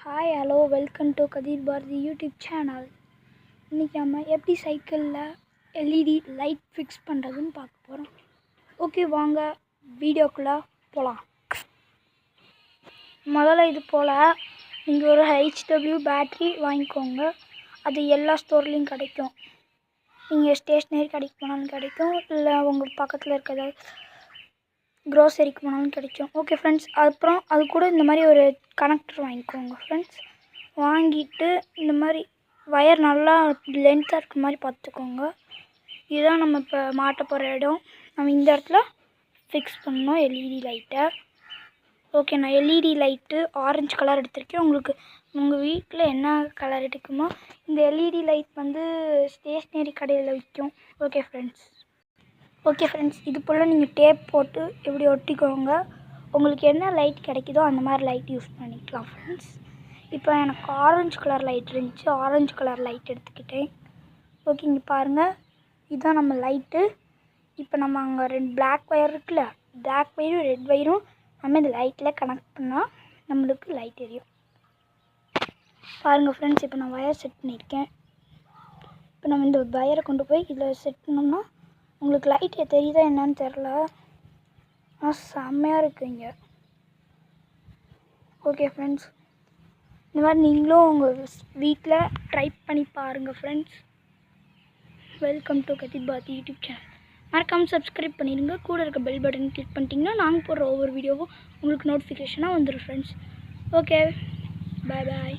Hi hello welcome to Kathir Bharathi YouTube channel. இன்றைக்கி நம்ம எப்படி சைக்கிளில் எல்இடி லைட் ஃபிக்ஸ் பண்ணுறதுன்னு பார்க்க போகிறோம். ஓகே, வாங்க வீடியோக்குள்ளே போகலாம். முதல்ல இது போல் நீங்கள் ஒரு HW பேட்ரி வாங்கிக்கோங்க. அது எல்லா ஸ்டோர்லேயும் கிடைக்கும். நீங்கள் ஸ்டேஷ்னரி கடைக்கு போனாலும் கிடைக்கும், இல்லை உங்கள் பக்கத்தில் இருக்கிற க்ரோசரிக்கு போனாலும் கிடைக்கும். ஓகே ஃப்ரெண்ட்ஸ், அப்புறம் அது கூட இந்த மாதிரி ஒரு கனெக்டர் வாங்கிக்கோங்க ஃப்ரெண்ட்ஸ். வாங்கிட்டு இந்த மாதிரி வயர் நல்லா லென்த்தாக இருக்கிற மாதிரி பார்த்துக்கோங்க. இதுதான் நம்ம இப்போ மாட்ட போகிற இடம். நம்ம இந்த இடத்துல ஃபிக்ஸ் பண்ணணும் எல்இடி லைட்டை. ஓகே, நான் எல்இடி லைட்டு ஆரஞ்சு கலர் எடுத்திருக்கேன். உங்களுக்கு உங்கள் வீட்டில் என்ன கலர் எடுக்குமோ இந்த எல்இடி லைட் வந்து ஸ்டேஷ்னரி கடையில் விற்கும். ஓகே ஃப்ரெண்ட்ஸ், இது போல் நீங்கள் டேப் போட்டு இப்படி ஒட்டிக்கோங்க. உங்களுக்கு என்ன லைட் கிடைக்குதோ அந்த மாதிரி லைட் யூஸ் பண்ணிக்கலாம் ஃப்ரெண்ட்ஸ். இப்போ எனக்கு ஆரஞ்சு கலர் லைட் இருந்துச்சு, ஆரஞ்சு கலர் லைட் எடுத்துக்கிட்டேன். ஓகே, இங்கே பாருங்கள், இதுதான் நம்ம லைட்டு. இப்போ நம்ம அங்கே 2 பிளாக் ஒயர் இருக்குல்ல, பிளாக் ஒயரும் ரெட் ஒயரும் நம்ம இந்த லைட்டில் கனெக்ட் பண்ணால் நம்மளுக்கு லைட் எரியும். பாருங்கள் ஃப்ரெண்ட்ஸ், இப்போ நான் ஒயர் செட் பண்ணியிருக்கேன். இப்போ நம்ம இந்த ஒயரை கொண்டு போய் இதில் செட் பண்ணோம்னா உங்களுக்கு லைட் தெரியுதா என்னன்னு தெரில, ஆனால் செம்மையாக இருக்குங்க. ஓகே ஃப்ரெண்ட்ஸ், இந்த மாதிரி நீங்களும் உங்கள் வீட்டில் ட்ரை பண்ணி பாருங்கள் friends. Welcome to Kathir Bharathi YouTube channel. மறக்காமல் சப்ஸ்கிரைப் பண்ணிடுங்க. கூட இருக்க பெல் பட்டன் கிளிக் பண்ணிட்டீங்கன்னா நாங்கள் போடுற ஒவ்வொரு வீடியோவும் உங்களுக்கு நோட்டிஃபிகேஷனாக வந்துடும் ஃப்ரெண்ட்ஸ். ஓகே, பாய் பாய்.